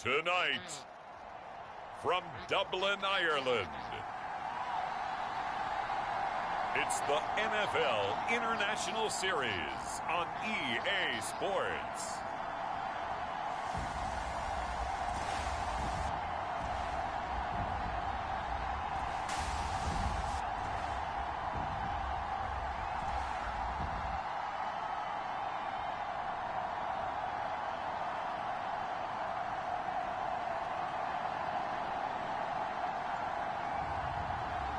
Tonight, from Dublin, Ireland, it's the NFL International Series on EA Sports.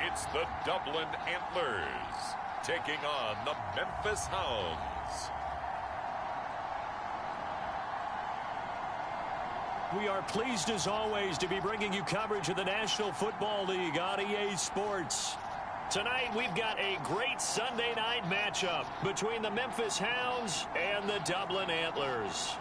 It's the Dublin Antlers taking on the Memphis Hounds. We are pleased as always to be bringing you coverage of the National Football League on EA Sports. Tonight we've got a great Sunday night matchup between the Memphis Hounds and the Dublin Antlers.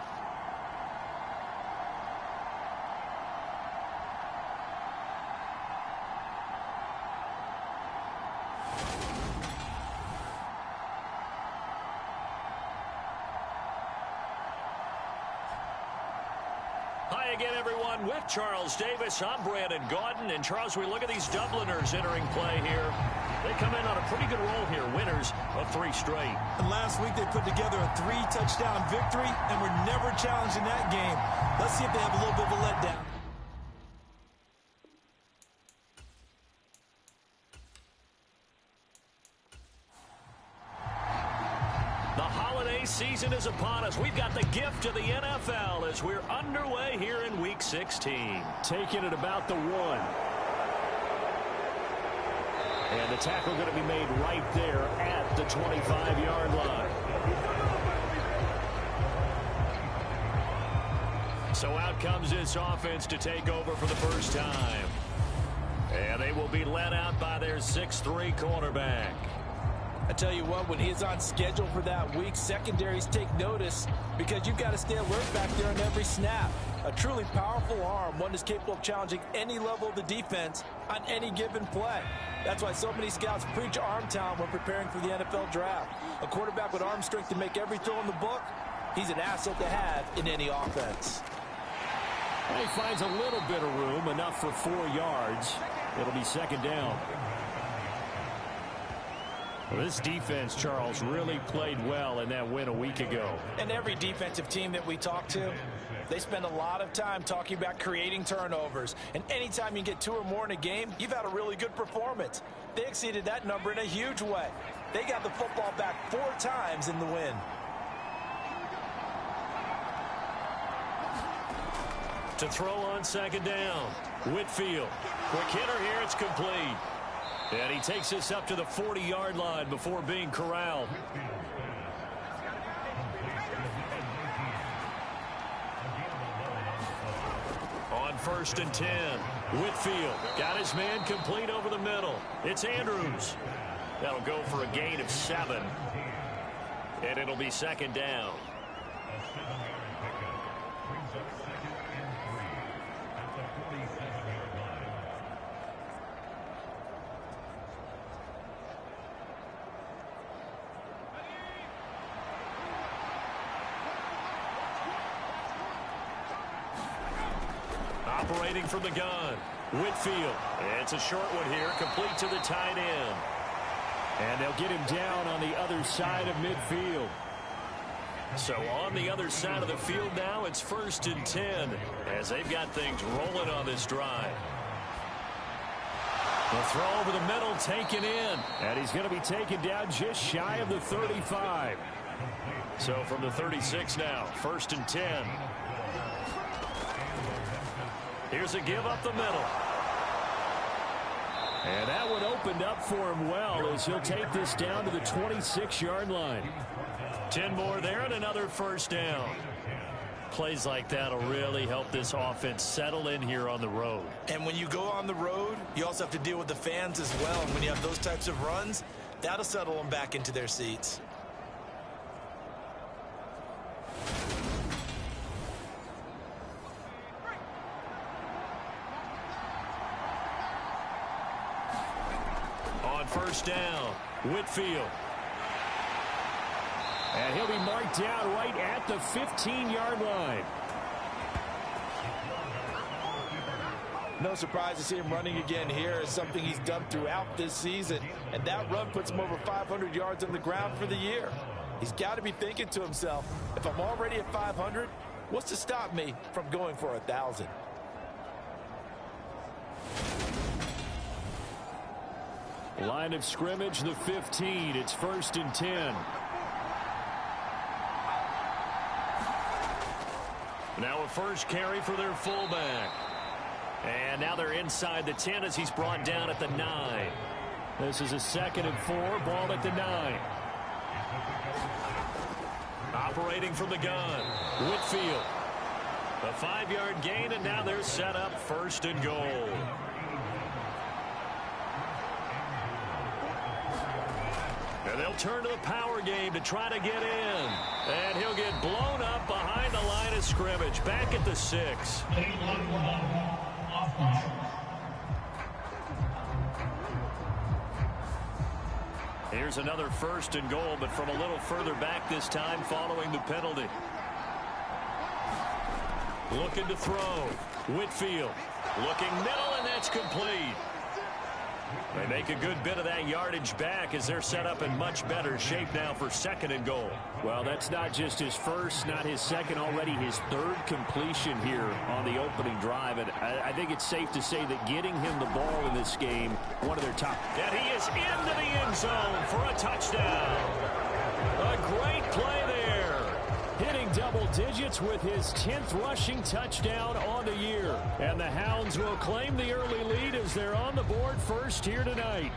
Hi again, everyone. With Charles Davis, I'm Brandon Gaudin. And Charles, we look at these Dubliners entering play here. They come in on a pretty good roll here, winners of 3 straight. And last week they put together a 3-touchdown victory and were never challenged in that game. Let's see if they have a little bit of a letdown. Season is upon us. We've got the gift of the NFL as we're underway here in Week 16. Taking it about the 1. And the tackle going to be made right there at the 25-yard line. So out comes this offense to take over for the first time. And they will be led out by their 6'3" cornerback. I tell you what, when he's on schedule for that week, secondaries take notice because you've got to stay alert back there on every snap. A truly powerful arm, one that's capable of challenging any level of the defense on any given play. That's why so many scouts preach arm talent when preparing for the NFL draft. A quarterback with arm strength to make every throw in the book, he's an asset to have in any offense. And he finds a little bit of room, enough for 4 yards. It'll be second down. Well, this defense, Charles, really played well in that win a week ago. And every defensive team that we talk to, they spend a lot of time talking about creating turnovers. And anytime you get 2 or more in a game, you've had a really good performance. They exceeded that number in a huge way. They got the football back 4 times in the win. To throw on second down, Whitfield. Quick hitter here, it's complete. And he takes this up to the 40-yard line before being corralled. On 1st and 10, Whitfield got his man complete over the middle. It's Andrews. That'll go for a gain of 7. And it'll be second down. Operating from the gun, Whitfield. It's a short one here, complete to the tight end. And they'll get him down on the other side of midfield. So on the other side of the field now, it's 1st and 10 as they've got things rolling on this drive. The throw over the middle, taken in. And he's going to be taken down just shy of the 35. So from the 36 now, 1st and 10. Here's a give up the middle. And that one opened up for him well as he'll take this down to the 26-yard line. 10 more there and another first down. Plays like that will really help this offense settle in here on the road. And when you go on the road, you also have to deal with the fans as well. And when you have those types of runs, that'll settle them back into their seats. On 1st down, Whitfield. And he'll be marked down right at the 15-yard line. No surprise to see him running again here. It's something he's done throughout this season. And that run puts him over 500 yards on the ground for the year. He's got to be thinking to himself, if I'm already at 500, what's to stop me from going for 1,000? Line of scrimmage, the 15. It's 1st and 10. Now a first carry for their fullback. And now they're inside the 10 as he's brought down at the 9. This is a 2nd and 4, ball at the 9. Operating from the gun, Whitfield. A 5-yard gain, and now they're set up 1st and goal. And they'll turn to the power game to try to get in. And he'll get blown up behind the line of scrimmage, back at the 6. Here's another 1st and goal, but from a little further back this time following the penalty. Looking to throw. Whitfield looking middle, and that's complete. They make a good bit of that yardage back as they're set up in much better shape now for 2nd and goal. Well, that's not just his first, not his second, already his 3rd completion here on the opening drive. And I think it's safe to say that getting him the ball in this game, one of their top. And he is into the end zone for a touchdown. A great play there. Hitting double digits with his 10th rushing touchdown on the year. And the Hounds will claim the early lead as they're on the board first here tonight.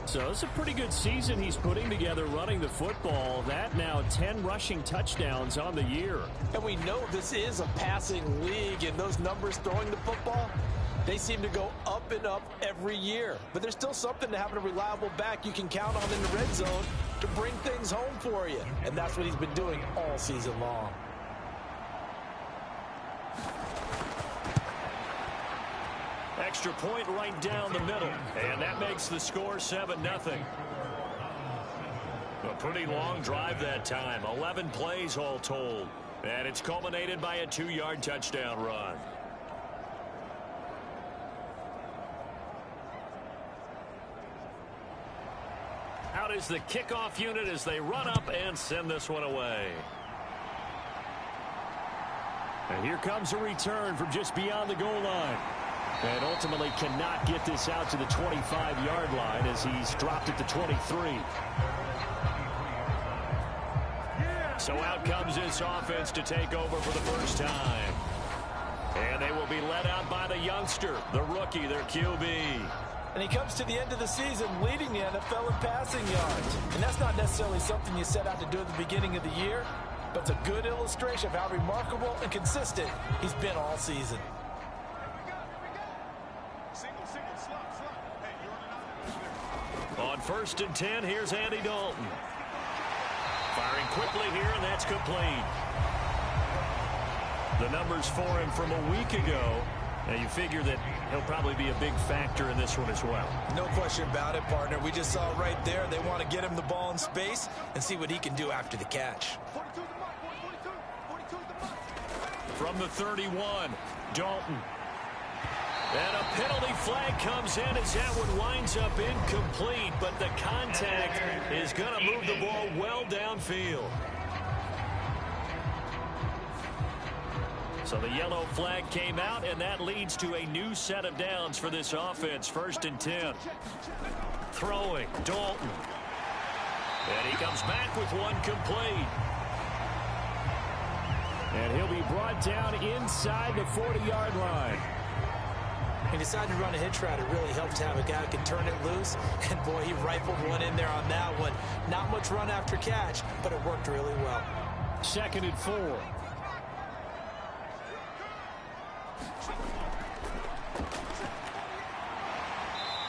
So it's a pretty good season he's putting together running the football. That now 10 rushing touchdowns on the year. And we know this is a passing league, and those numbers throwing the football, they seem to go up and up every year. But there's still something to having a reliable back you can count on in the red zone to bring things home for you. And that's what he's been doing all season long. Extra point right down the middle. And that makes the score 7-0. A pretty long drive that time. 11 plays all told. And it's culminated by a 2-yard touchdown run. Out is the kickoff unit as they run up and send this one away. And here comes a return from just beyond the goal line. And ultimately cannot get this out to the 25-yard line as he's dropped at the 23. So out comes this offense to take over for the first time. And they will be led out by the youngster, the rookie, their QB. And he comes to the end of the season leading the NFL in passing yards. And that's not necessarily something you set out to do at the beginning of the year, but it's a good illustration of how remarkable and consistent he's been all season. On 1st and 10, here's Andy Dalton. Firing quickly here, and that's complete. The numbers for him from a week ago. Now you figure that he'll probably be a big factor in this one as well. No question about it, partner. We just saw right there they want to get him the ball in space and see what he can do after the catch. From the 31, Dalton. And a penalty flag comes in as that one winds up incomplete, but the contact is going to move the ball well downfield. So the yellow flag came out, and that leads to a new set of downs for this offense. 1st and 10. Throwing, Dalton. And he comes back with one complete. And he'll be brought down inside the 40-yard line. He decided to run a hitch route. It really helped to have a guy who can turn it loose. And, boy, he rifled one in there on that one. Not much run after catch, but it worked really well. 2nd and 4.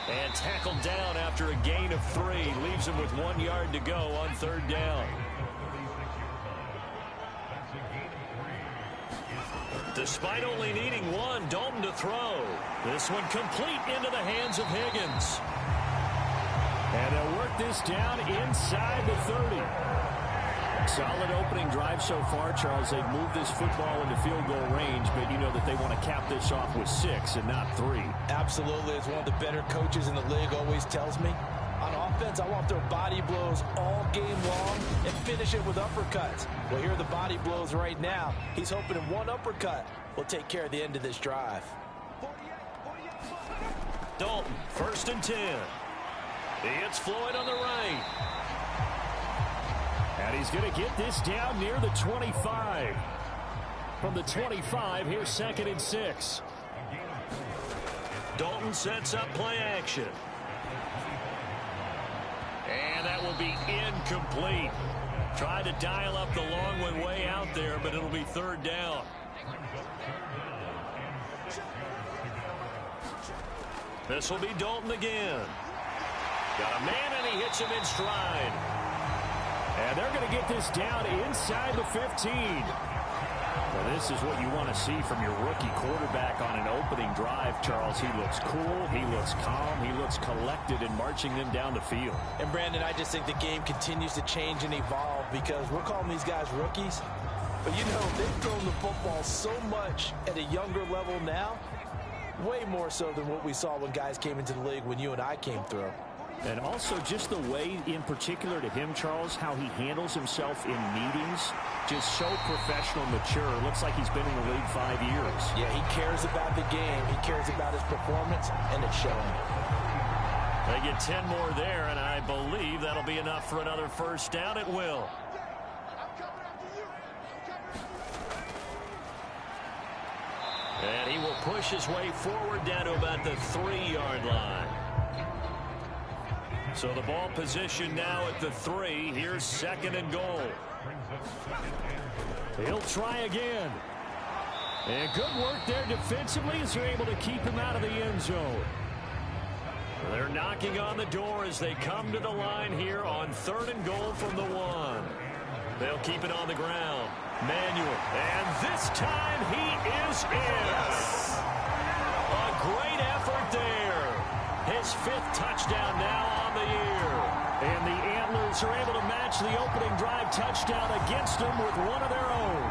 And tackled down after a gain of 3. Leaves him with 1 yard to go on 3rd down. Despite only needing one, Dalton to throw. This one complete into the hands of Higgins. And they'll work this down inside the 30. Solid opening drive so far, Charles. They've moved this football into field goal range, but you know that they want to cap this off with 6 and not 3. Absolutely. As one of the better coaches in the league always tells me, on offense, I want their body blows all game long and finish it with uppercuts. Well, here are the body blows right now. He's hoping one uppercut will take care of the end of this drive. Dalton, 1st and 10. He hits Floyd on the right. And he's going to get this down near the 25. From the 25, here's 2nd and 6. Dalton sets up play action. And that will be incomplete. Tried to dial up the long one way out there, but it'll be 3rd down. This will be Dalton again. Got a man, and he hits him in stride. And they're going to get this down inside the 15. Well, this is what you want to see from your rookie quarterback on an opening drive, Charles. He looks cool, he looks calm, he looks collected in marching them down the field. And, Brandon, I just think the game continues to change and evolve because we're calling these guys rookies. But, you know, they've thrown the football so much at a younger level now, way more so than what we saw when guys came into the league when you and I came through. And also just the way, in particular to him, Charles, how he handles himself in meetings, just so professional, mature. Looks like he's been in the league 5 years. Yeah, he cares about the game. He cares about his performance, and it's showing. They get 10 more there, and I believe that'll be enough for another 1st down. It will. And he will push his way forward down to about the 3-yard line. So the ball position now at the 3. Here's 2nd and goal. He'll try again. And good work there defensively as they're able to keep him out of the end zone. They're knocking on the door as they come to the line here on 3rd and goal from the 1. They'll keep it on the ground. Manuel. And this time he is in. A great effort there. His 5th touchdown now on the year. And the Antlers are able to match the opening drive touchdown against them with one of their own.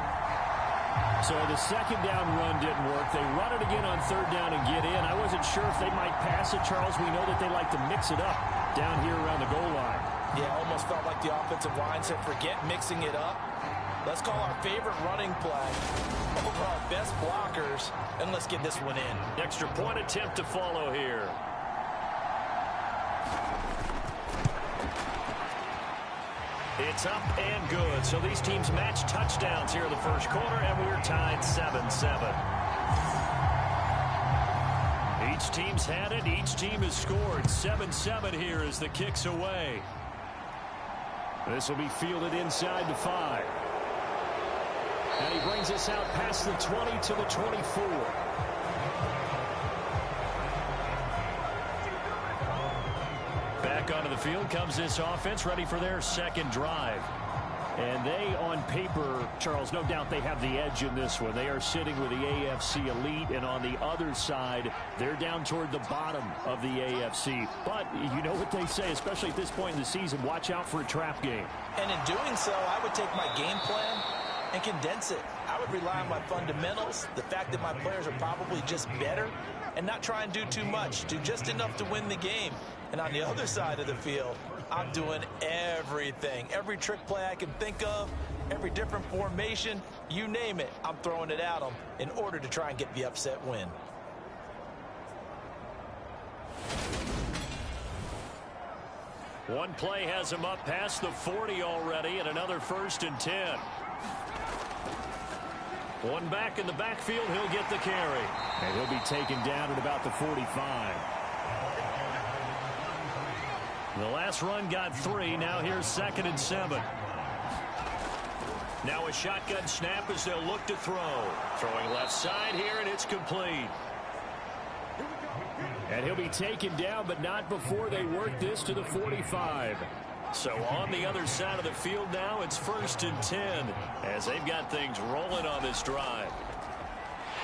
So the 2nd down run didn't work. They run it again on 3rd down and get in. I wasn't sure if they might pass it, Charles. We know that they like to mix it up down here around the goal line. Yeah, almost felt like the offensive line said, forget mixing it up. Let's call our favorite running play over our best blockers, and let's get this one in. Extra point attempt to follow here. It's up and good. So these teams match touchdowns here in the 1st quarter, and we're tied 7-7. Each team's had it. Each team has scored. 7-7 here as the kick's away. This will be fielded inside the 5. And he brings us out past the 20 to the 24. Back onto the field comes this offense, ready for their 2nd drive. And they, on paper, Charles, no doubt they have the edge in this one. They are sitting with the AFC elite, and on the other side, they're down toward the bottom of the AFC. But you know what they say, especially at this point in the season, watch out for a trap game. And in doing so, I would take my game plan and condense it. I would rely on my fundamentals, the fact that my players are probably just better, and not try and do too much, do just enough to win the game. And on the other side of the field, I'm doing everything. Every trick play I can think of, every different formation, you name it, I'm throwing it at them in order to try and get the upset win. One play has him up past the 40 already, and another 1st and 10. One back in the backfield, he'll get the carry. And he'll be taken down at about the 45. The last run got 3. Now here's 2nd and 7. Now a shotgun snap as they'll look to throw. Throwing left side here, and it's complete. And he'll be taken down, but not before they work this to the 45. So on the other side of the field now, it's 1st and 10 as they've got things rolling on this drive.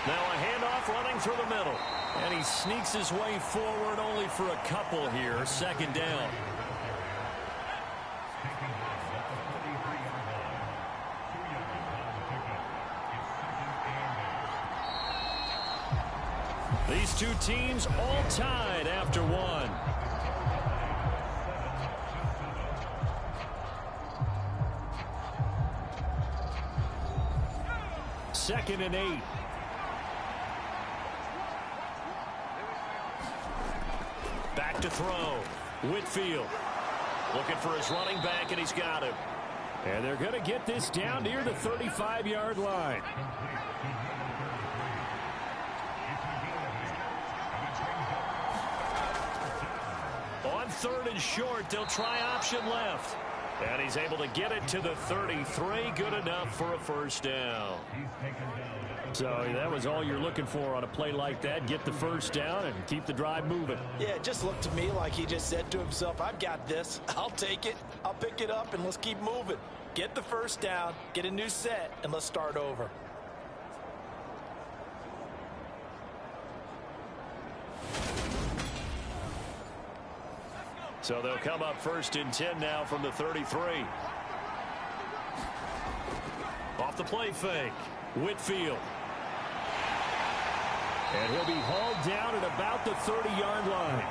Now a handoff running through the middle. And he sneaks his way forward only for a couple here. 2nd down. These two teams all tied after one. Second and 8. Back to throw. Whitfield looking for his running back, and he's got him. And they're going to get this down near the 35-yard line. On third and short, they'll try option left. And he's able to get it to the 33. Good enough for a first down. So that was all you're looking for on a play like that. Get the first down and keep the drive moving. Yeah, it just looked to me like he just said to himself, I've got this. I'll take it. I'll pick it up, and let's keep moving. Get the first down, get a new set, and let's start over. So they'll come up first and 10 now from the 33. Off the play fake. Whitfield. And he'll be hauled down at about the 30-yard line.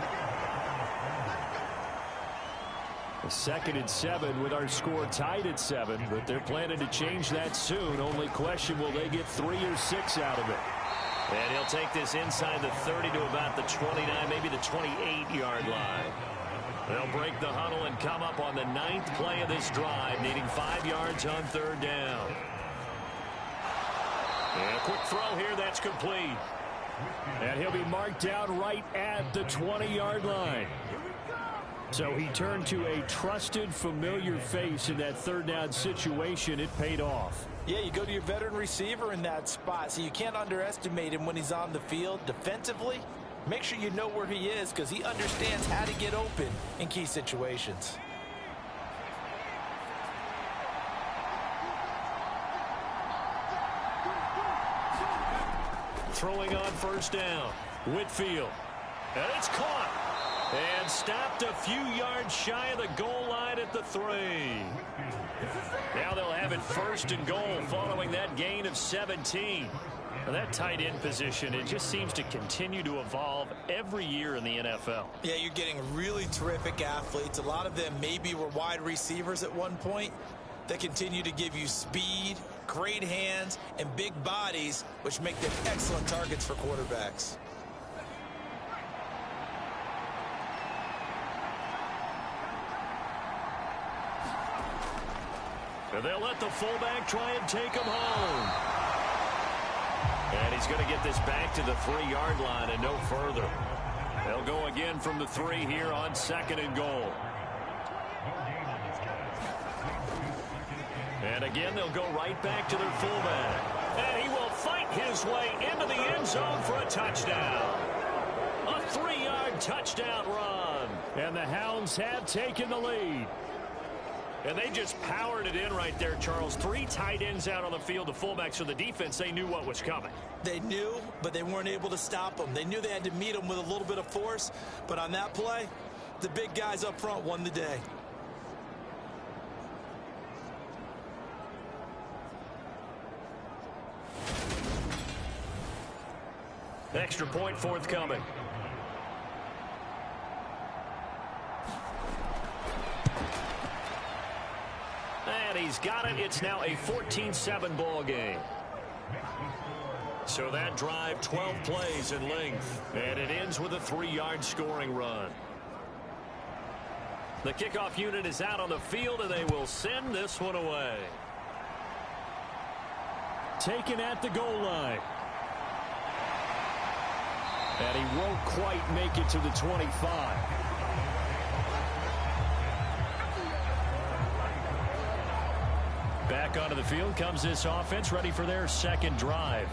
A second and 7 with our score tied at 7, but they're planning to change that soon. Only question, will they get 3 or 6 out of it? And he'll take this inside the 30 to about the 29, maybe the 28-yard line. They'll break the huddle and come up on the 9th play of this drive, needing 5 yards on third down. And a quick throw here, that's complete. And he'll be marked down right at the 20-yard line. So he turned to a trusted, familiar face in that third down situation. It paid off. Yeah, you go to your veteran receiver in that spot, so you can't underestimate him when he's on the field defensively. Make sure you know where he is, because he understands how to get open in key situations. Throwing on first down. Whitfield. And it's caught. And stopped a few yards shy of the goal line at the 3. Now they'll have it first and goal following that gain of 17. Now that tight end position, it just seems to continue to evolve every year in the NFL. Yeah, you're getting really terrific athletes. A lot of them maybe were wide receivers at one point. They continue to give you speed, great hands, and big bodies, which make them excellent targets for quarterbacks. And they'll let the fullback try and take him home. And he's going to get this back to the 3-yard line and no further. They'll go again from the 3 here on second and goal. And again, they'll go right back to their fullback. And he will fight his way into the end zone for a touchdown. A 3-yard touchdown run. And the Hounds have taken the lead. And they just powered it in right there, Charles. 3 tight ends out on the field, the fullbacks for the defense. They knew what was coming. They knew, but they weren't able to stop them. They knew they had to meet them with a little bit of force. But on that play, the big guys up front won the day. Extra point forthcoming. And he's got it. It's now a 14-7 ball game. So that drive, 12 plays in length. And it ends with a 3-yard scoring run. The kickoff unit is out on the field, and they will send this one away. Taken at the goal line. And he won't quite make it to the 25. Back onto the field comes this offense, ready for their second drive.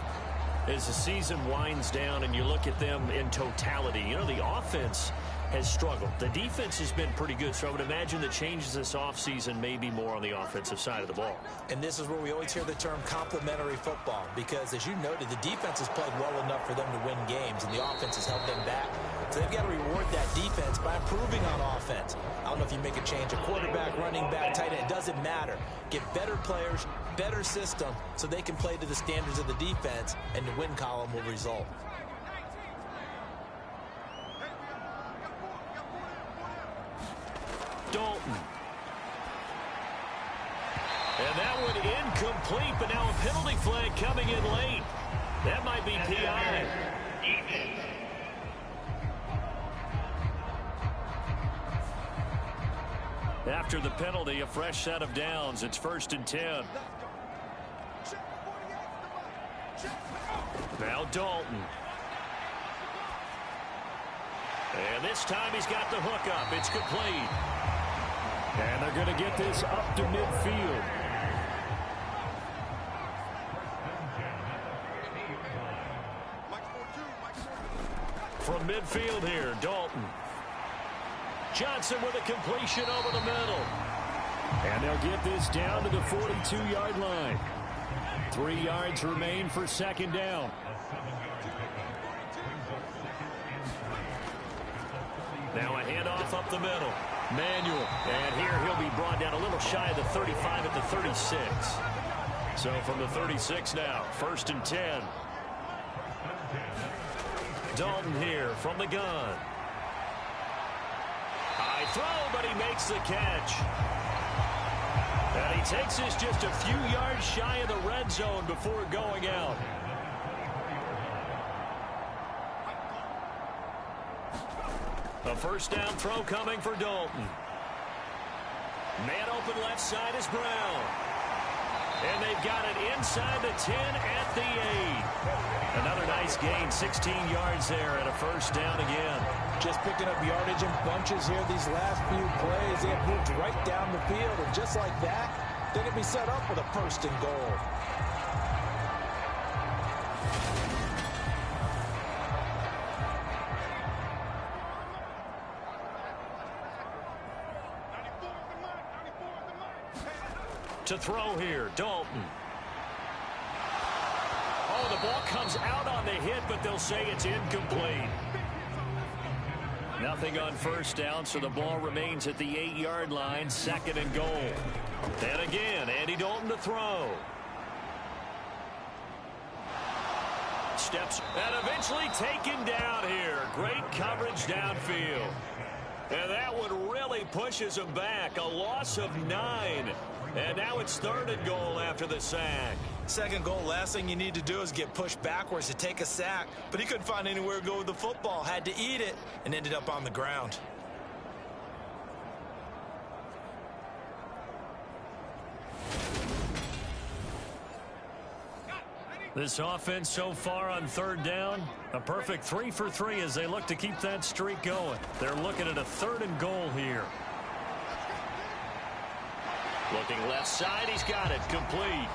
As the season winds down and you look at them in totality, you know, the offense has struggled. The defense has been pretty good, so I would imagine the changes this offseason may be more on the offensive side of the ball. And this is where we always hear the term complementary football, because as you noted, the defense has played well enough for them to win games, and the offense has held them back. So they've got to reward that defense by improving on offense. I don't know if you make a change, a quarterback, running back, tight end, it doesn't matter. Get better players, better system, so they can play to the standards of the defense, and the win column will result. And that one incomplete, but now a penalty flag coming in late. That might be PI. After the penalty, a fresh set of downs. It's 1st and 10. Now Dalton. And this time he's got the hook up. It's complete. And they're going to get this up to midfield. From midfield here, Dalton. Johnson with a completion over the middle. And they'll get this down to the 42-yard line. 3 yards remain for 2nd down. Now a handoff up the middle. Manuel. And here he'll be brought down a little shy of the 35 at the 36. So from the 36 now, 1st and 10. Dalton here from the gun. High throw, but he makes the catch. And he takes this just a few yards shy of the red zone before going out. A 1st down throw coming for Dalton. Man open left side is Brown. And they've got it inside the 10 at the 8. Another nice gain, 16 yards there and a 1st down again. Just picking up yardage in bunches here these last few plays. They have moved right down the field, and just like that, they can be set up with a 1st and goal. To throw here, Dalton. Oh, the ball comes out on the hit, but they'll say it's incomplete. Nothing on 1st down, so the ball remains at the 8-yard line, 2nd and goal. And again, Andy Dalton to throw. Steps and eventually taken down here. Great coverage downfield. And that one really pushes him back. A loss of 9. And now it's 3rd and goal after the sack. 2nd goal, last thing you need to do is get pushed backwards to take a sack. But he couldn't find anywhere to go with the football. Had to eat it and ended up on the ground. This offense so far on 3rd down, a perfect 3 for 3 as they look to keep that streak going. They're looking at a 3rd and goal here. Looking left side, he's got it, complete.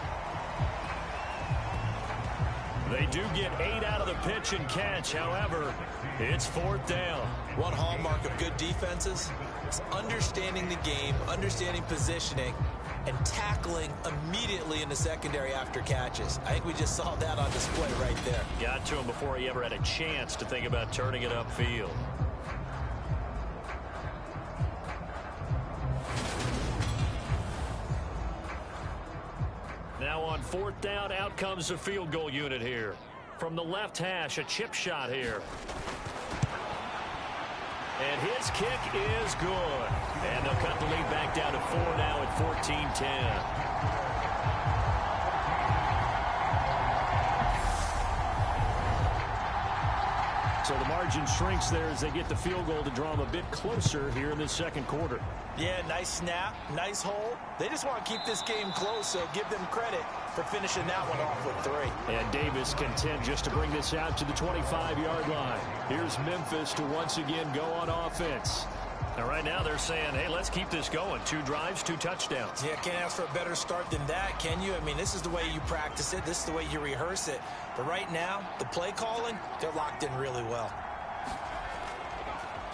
They do get 8 out of the pitch and catch. However, it's 4th down. One hallmark of good defenses is understanding the game, understanding positioning, and tackling immediately in the secondary after catches. I think we just saw that on display right there. Got to him before he ever had a chance to think about turning it upfield. Now on 4th down, out comes the field goal unit here. From the left hash, a chip shot here. And his kick is good. And they'll cut the lead back down to 4 now at 14-10. So the margin shrinks there as they get the field goal to draw them a bit closer here in the 2nd quarter. Yeah, nice snap, nice hole. They just want to keep this game close, so give them credit for finishing that one off with 3. And Davis content just to bring this out to the 25-yard line. Here's Memphis to once again go on offense. And right now they're saying, hey, let's keep this going. 2 drives, 2 touchdowns. Yeah, can't ask for a better start than that, can you? I mean, this is the way you practice it. This is the way you rehearse it. But right now, the play calling, they're locked in really well.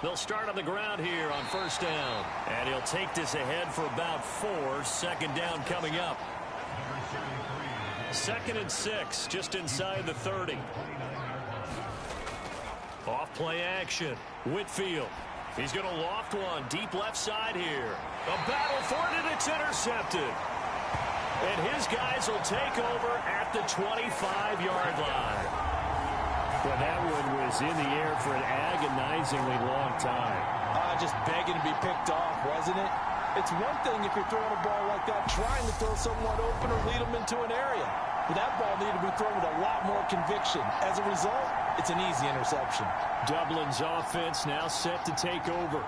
They'll start on the ground here on 1st down. And he'll take this ahead for about 4. 2nd down coming up. 2nd and 6, just inside the 30. Off play action. Whitfield. He's going to loft one deep left side here. A battle for it, and it's intercepted. And his guys will take over at the 25-yard line. Well, that one was in the air for an agonizingly long time. Just begging to be picked off, wasn't it? It's one thing if you're throwing a ball like that, trying to throw someone open or lead them into an area. But that ball needed to be thrown with a lot more conviction. As a result, it's an easy interception. Dublin's offense now set to take over.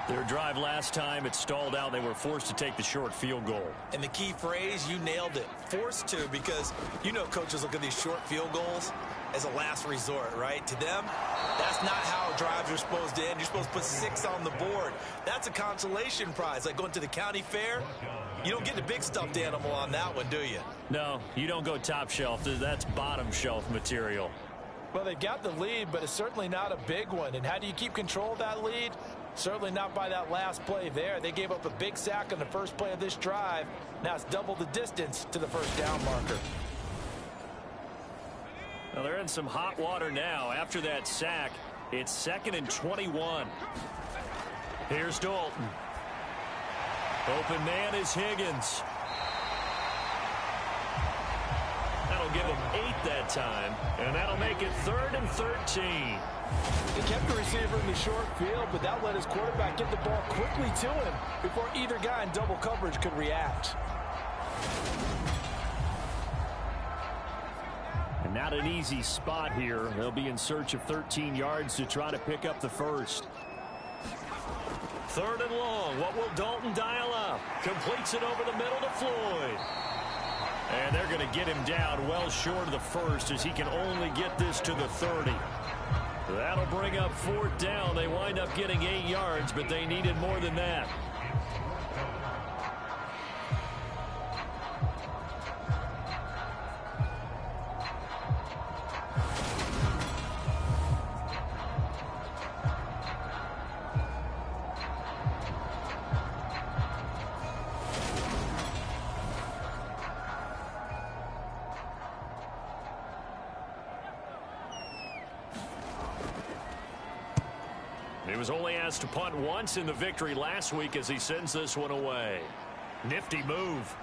Their drive last time, it stalled out. They were forced to take the short field goal. And the key phrase, you nailed it. Forced to, because you know coaches look at these short field goals as a last resort, right? To them, that's not how drives are supposed to end. You're supposed to put 6 on the board. That's a consolation prize. Like going to the county fair, you don't get the big stuffed animal on that one, do you? No, you don't go top shelf. That's bottom shelf material. Well, they got the lead, but it's certainly not a big one. And how do you keep control of that lead? Certainly not by that last play there. They gave up a big sack on the first play of this drive. Now it's double the distance to the first down marker. Well, they're in some hot water now. After that sack, it's 2nd and 21. Here's Dalton. Open man is Higgins. That'll give him 8 that time, and that'll make it 3rd and 13. He kept the receiver in the short field, but that let his quarterback get the ball quickly to him before either guy in double coverage could react. And not an easy spot here. They'll be in search of 13 yards to try to pick up the first. 3rd and long. What will Dalton dial up? Completes it over the middle to Floyd. And they're going to get him down well short of the first, as he can only get this to the 30. That'll bring up 4th down. They wind up getting 8 yards, but they needed more than that. He was only asked to punt once in the victory last week as he sends this one away. Nifty move.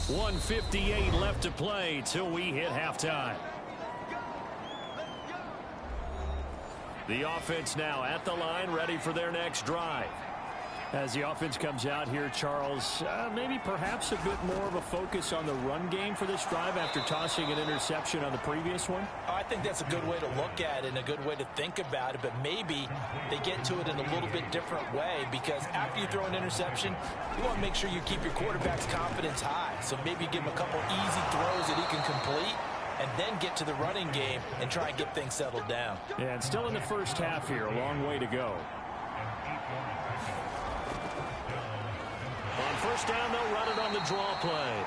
1:58 left to play till we hit halftime. The offense now at the line, ready for their next drive. As the offense comes out here, Charles, maybe perhaps a bit more of a focus on the run game for this drive after tossing an interception on the previous one? I think that's a good way to look at it and a good way to think about it, but maybe they get to it in a little bit different way, because after you throw an interception, you want to make sure you keep your quarterback's confidence high. So maybe give him a couple easy throws that he can complete, and then get to the running game and try and get things settled down. Yeah, and still in the first half here, a long way to go. On first down, they'll run it on the draw play.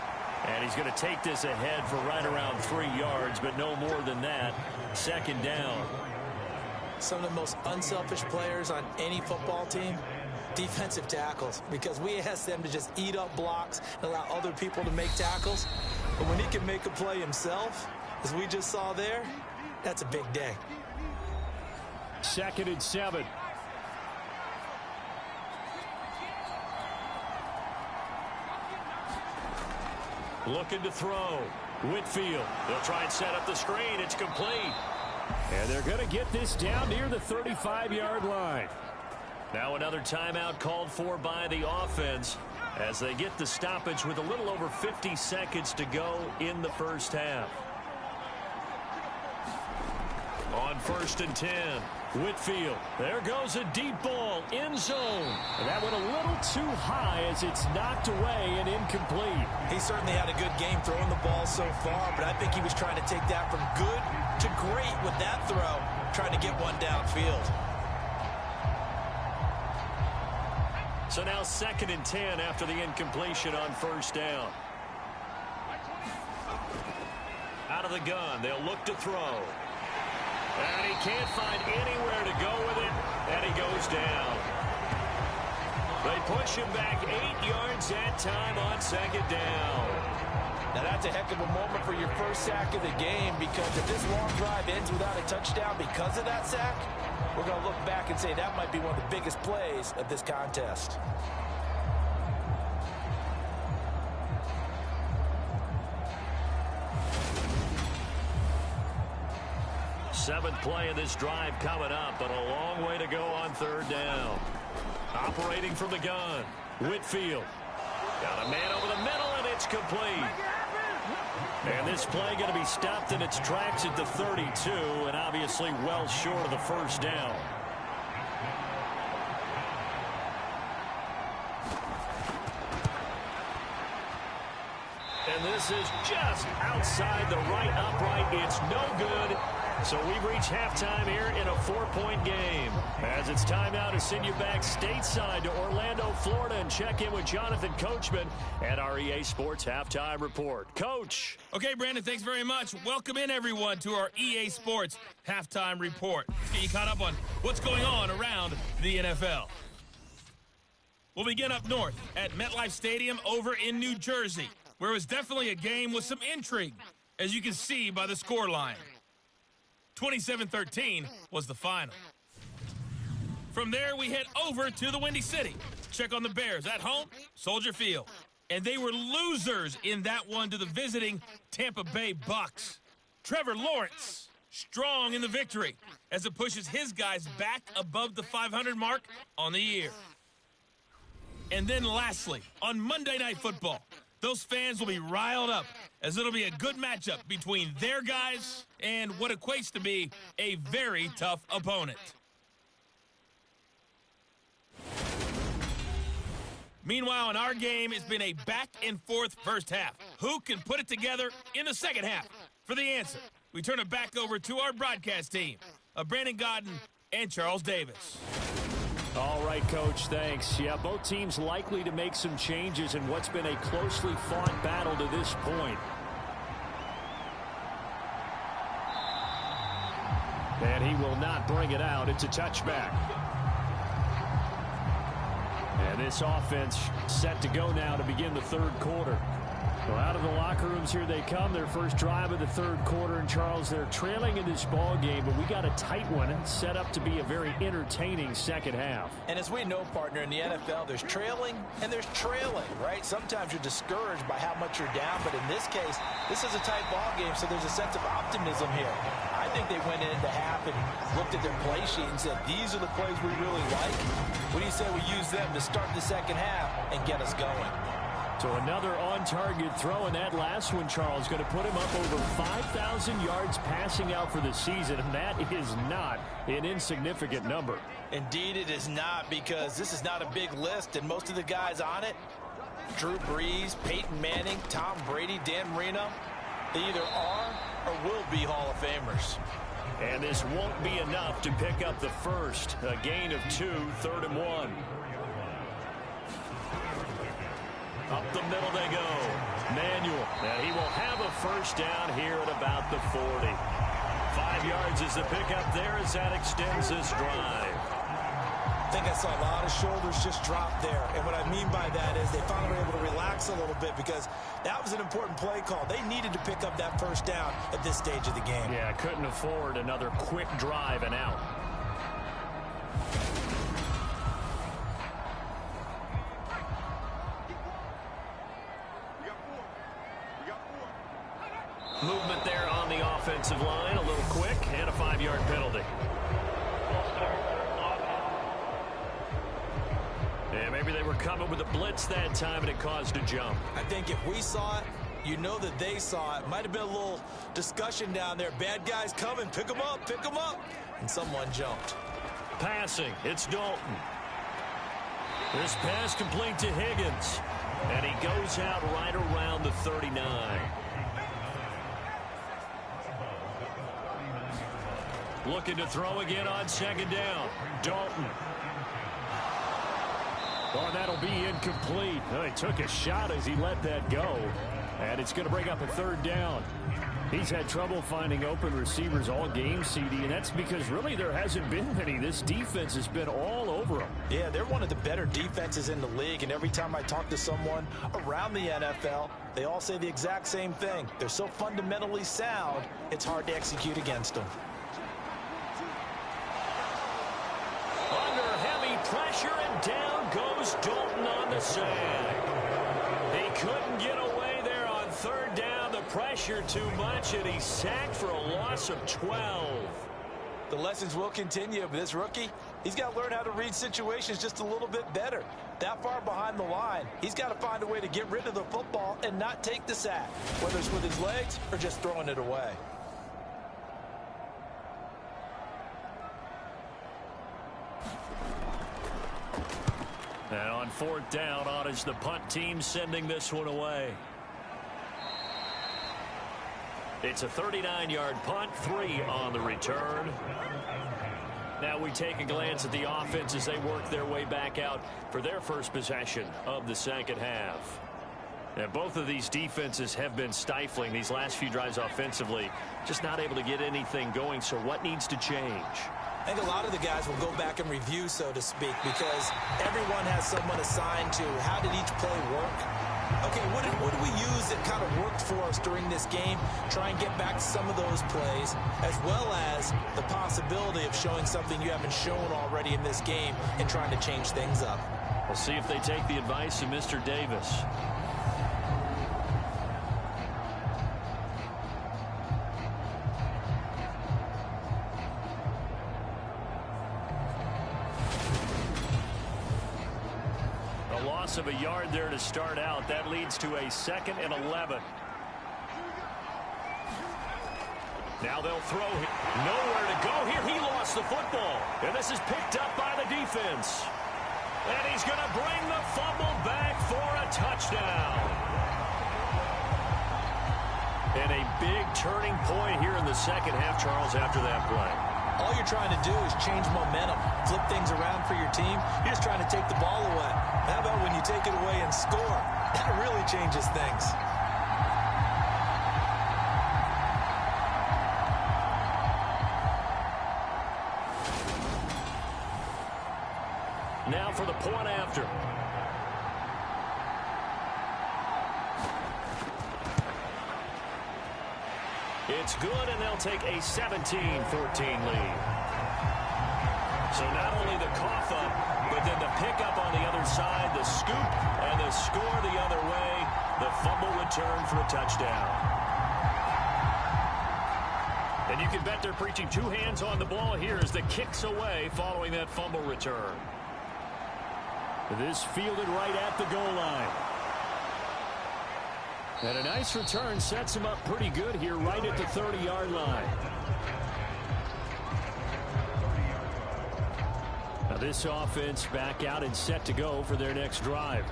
And he's going to take this ahead for right around 3 yards, but no more than that. 2nd down. Some of the most unselfish players on any football team, defensive tackles, because we ask them to just eat up blocks and allow other people to make tackles. But when he can make a play himself, as we just saw there, that's a big day. 2nd and 7. Looking to throw. Whitfield. They'll try and set up the screen. It's complete. And they're going to get this down near the 35-yard line. Now another timeout called for by the offense as they get the stoppage with a little over 50 seconds to go in the first half. On 1st and 10. Whitfield. There goes a deep ball. End zone. And that went a little too high as it's knocked away and incomplete. He certainly had a good game throwing the ball so far, but I think he was trying to take that from good to great with that throw, trying to get one downfield. So now 2nd and 10 after the incompletion on first down. Out of the gun. They'll look to throw. And he can't find anywhere to go with it, and he goes down. They push him back 8 yards that time on 2nd down. Now that's a heck of a moment for your first sack of the game, because if this long drive ends without a touchdown because of that sack, we're going to look back and say that might be one of the biggest plays of this contest. 7th play of this drive coming up, but a long way to go on 3rd down. Operating from the gun, Whitfield. Got a man over the middle, and it's complete. And this play going to be stopped in its tracks at the 32, and obviously well short of the first down. And this is just outside the right upright. It's no good. So we've reached halftime here in a 4-point game. As it's time now to send you back stateside to Orlando, Florida, and check in with Jonathan Coachman at our EA Sports Halftime Report. Coach. Okay, Brandon, thanks very much. Welcome in, everyone, to our EA Sports Halftime Report. Let's get you caught up on what's going on around the NFL. We'll begin up north at MetLife Stadium over in New Jersey, where it was definitely a game with some intrigue, as you can see by the scoreline. 27-13 was the final. From there, we head over to the Windy City. Check on the Bears at home, Soldier Field. And they were losers in that one to the visiting Tampa Bay Bucks. Trevor Lawrence, strong in the victory as it pushes his guys back above the 500 mark on the year. And then lastly, on Monday Night Football, those fans will be riled up as it'll be a good matchup between their guys and what equates to be a very tough opponent. Meanwhile, in our game, it's been a back-and-forth first half. Who can put it together in the second half? For the answer, we turn it back over to our broadcast team of Brandon Godden and Charles Davis. All right, Coach, thanks. Yeah, both teams likely to make some changes in what's been a closely fought battle to this point. And he will not bring it out. It's a touchback. And this offense set to go now to begin the third quarter. Well, out of the locker rooms here they come. Their first drive of the third quarter. And, Charles, they're trailing in this ball game, but we got a tight one set up to be a very entertaining second half. And as we know, partner, in the NFL, there's trailing and there's trailing, right? Sometimes you're discouraged by how much you're down, but in this case, this is a tight ball game, so there's a sense of optimism here. I think they went into half and looked at their play sheet and said, these are the plays we really like. What do you say we use them to start the second half and get us going? So another on-target throw, and that last one, Charles, going to put him up over 5,000 yards passing out for the season, and that is not an insignificant number. Indeed it is not, because this is not a big list, and most of the guys on it, Drew Brees, Peyton Manning, Tom Brady, Dan Marino, they either are or will be Hall of Famers. And this won't be enough to pick up the first. A gain of 2, 3rd and 1. Up the middle they go. Manuel. And he will have a first down here at about the 40. 5 yards is the pickup there as that extends this drive. I think I saw a lot of shoulders just drop there. And what I mean by that is they finally were able to relax a little bit, because that was an important play call. They needed to pick up that first down at this stage of the game. Yeah, couldn't afford another quick drive and out. Movement there on the offensive line, a little quick, and a 5-yard penalty. Yeah, maybe they were coming with a blitz that time and it caused a jump. I think if we saw it, you know that they saw it. Might have been a little discussion down there. Bad guys coming, pick them up, pick them up. And someone jumped. Passing, it's Dalton. This pass complete to Higgins. And he goes out right around the 39. Looking to throw again on second down. Dalton. Oh, that'll be incomplete. Oh, he took a shot as he let that go. And it's going to bring up a 3rd down. He's had trouble finding open receivers all game, CD, and that's because really there hasn't been many. This defense has been all over them. Yeah, they're one of the better defenses in the league, and every time I talk to someone around the NFL, they all say the exact same thing. They're so fundamentally sound, it's hard to execute against them. Under heavy pressure, and down goes Dalton on the sag. He couldn't get away there on 3rd down. The pressure too much, and he's sacked for a loss of 12. The lessons will continue, but this rookie, he's got to learn how to read situations just a little bit better. That far behind the line, he's got to find a way to get rid of the football and not take the sack, whether it's with his legs or just throwing it away. And on fourth down, on is the punt team sending this one away. It's a 39-yard punt, 3 on the return. Now we take a glance at the offense as they work their way back out for their first possession of the second half. And both of these defenses have been stifling these last few drives offensively, just not able to get anything going. So what needs to change? I think a lot of the guys will go back and review, so to speak, because everyone has someone assigned to how did each play work. Okay, what did we use that kind of worked for us during this game? Try and get back to some of those plays, as well as the possibility of showing something you haven't shown already in this game and trying to change things up. We'll see if they take the advice of Mr. Davis. Of a yard there to start out. That leads to a 2nd and 11. Now they'll throw him. Nowhere to go here. He lost the football. And this is picked up by the defense. And he's going to bring the fumble back for a touchdown. And a big turning point here in the second half, Charles, after that play. All you're trying to do is change momentum, flip things around for your team. You're just trying to take the ball away. How about when you take it away and score? That really changes things. Now for the point after. It's good, and they'll take a 17-14 lead. So not only the cough up, but then the pickup on the other side, the scoop, and the score the other way, the fumble return for a touchdown. And you can bet they're preaching 2 hands on the ball here as the kick's away following that fumble return. This fielded right at the goal line. And a nice return sets him up pretty good here right at the 30-yard line. Now this offense back out and set to go for their next drive.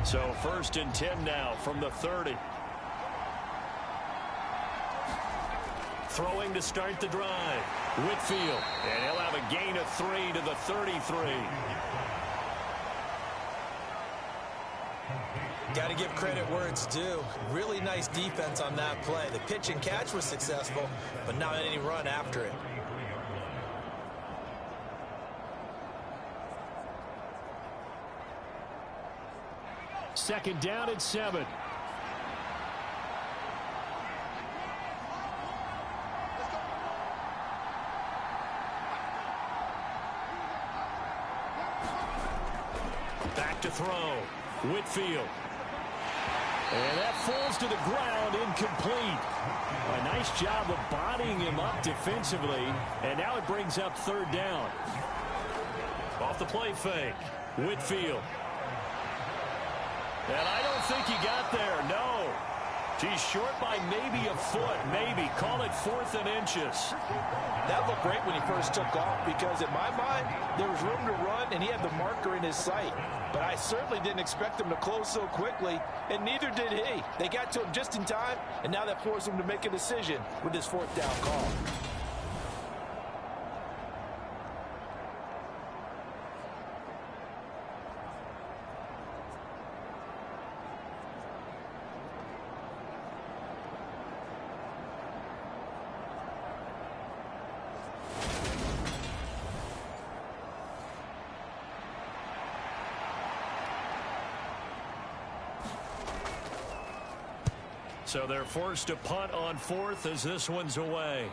So 1st and 10 now from the 30. Throwing to start the drive. Whitfield. And he'll have a gain of 3 to the 33. Got to give credit where it's due. Really nice defense on that play. The pitch and catch was successful, but not any run after it. Second down and 7. Back to throw. Whitfield. And that falls to the ground, incomplete. A nice job of bodying him up defensively, and now it brings up 3rd down. Off the play fake. Whitfield. And I don't think he got there, no. He's short by maybe a foot, maybe. Call it 4th and inches. That looked great when he first took off because, in my mind, there was room to run, and he had the marker in his sight. But I certainly didn't expect him to close so quickly, and neither did he. They got to him just in time, and now that forced him to make a decision with his 4th down call. So they're forced to punt on 4th as this one's away.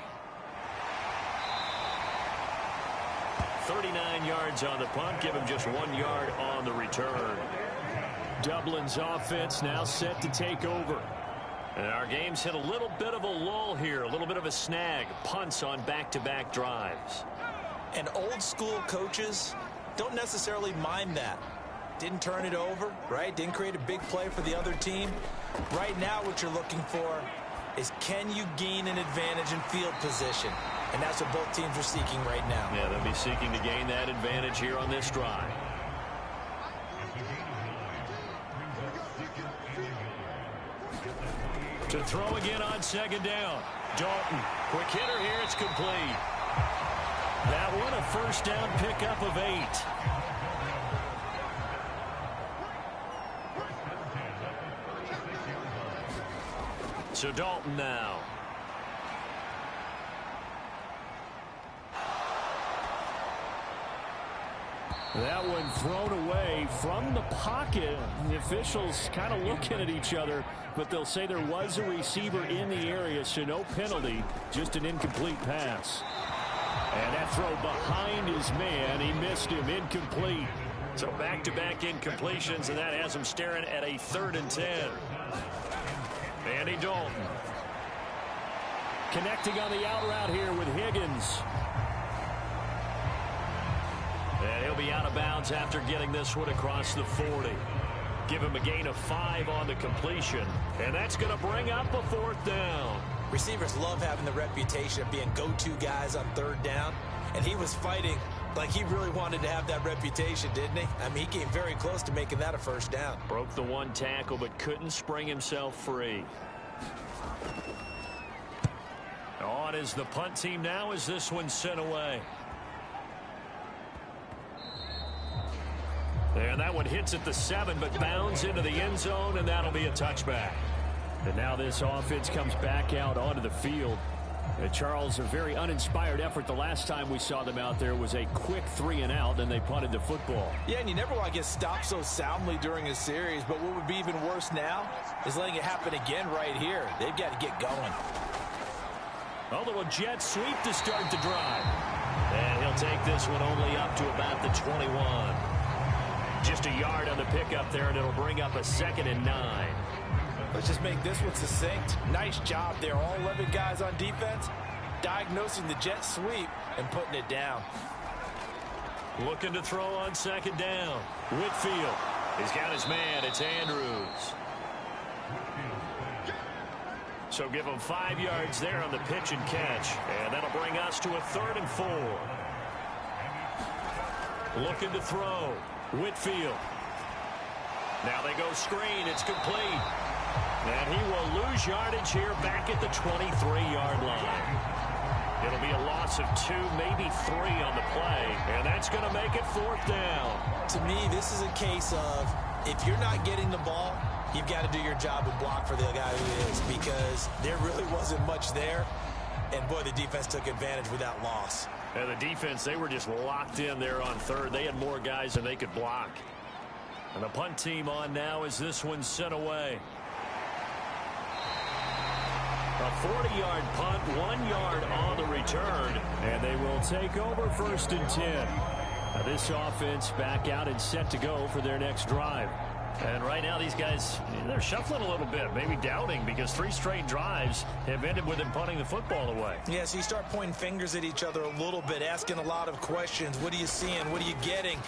39 yards on the punt. Give him just 1 yard on the return. Dublin's offense now set to take over. And our game's hit a little bit of a lull here, a little bit of a snag. Punts on back-to-back drives. And old school coaches don't necessarily mind that. Didn't turn it over, right? Didn't create a big play for the other team. Right now what you're looking for is, can you gain an advantage in field position? And that's what both teams are seeking right now. Yeah, they'll be seeking to gain that advantage here on this drive. To throw again on second down. Dalton, quick hitter here, it's complete. That one a first down pickup of 8. So Dalton now. That one thrown away from the pocket. The officials kind of looking at each other, but they'll say there was a receiver in the area, so no penalty, just an incomplete pass. And that throw behind his man, he missed him, incomplete. So back-to-back incompletions, and that has him staring at a 3rd and 10. Andy Dalton connecting on the out route here with Higgins. And he'll be out of bounds after getting this one across the 40. Give him a gain of 5 on the completion. And that's going to bring up a 4th down. Receivers love having the reputation of being go-to guys on 3rd down. And he was fighting like he really wanted to have that reputation, didn't he? I mean, he came very close to making that a 1st down. Broke the 1 tackle, but couldn't spring himself free. On is the punt team now as this one's sent away. And that one hits at the 7, but bounds into the end zone, and that'll be a touchback. And now this offense comes back out onto the field. And Charles, a very uninspired effort. The last time we saw them out there was a quick 3 and out, and they punted the football. Yeah, and you never want to get stopped so soundly during a series, but what would be even worse now is letting it happen again right here. They've got to get going. A little jet sweep to start the drive. And he'll take this one only up to about the 21. Just a yard on the pickup there, and it'll bring up a 2nd and 9. Let's just make this one succinct. Nice job there. All 11 guys on defense diagnosing the jet sweep and putting it down. Looking to throw on 2nd down. Whitfield. He's got his man. It's Andrews. So give him 5 yards there on the pitch and catch. And that'll bring us to a 3rd and 4. Looking to throw. Whitfield. Now they go screen. It's complete. And he will lose yardage here back at the 23-yard line. It'll be a loss of 2, maybe 3 on the play. And that's going to make it 4th down. To me, this is a case of if you're not getting the ball, you've got to do your job and block for the guy who is, because there really wasn't much there. And, boy, the defense took advantage with that loss. And the defense, they were just locked in there on 3rd. They had more guys than they could block. And the punt team on now as this one's sent away. A 40-yard punt, 1 yard on the return. And they will take over 1st and 10. Now this offense back out and set to go for their next drive. And right now these guys, they're shuffling a little bit, maybe doubting, because 3 straight drives have ended with them punting the football away. Yeah, so you start pointing fingers at each other a little bit, asking a lot of questions. What are you seeing? What are you getting?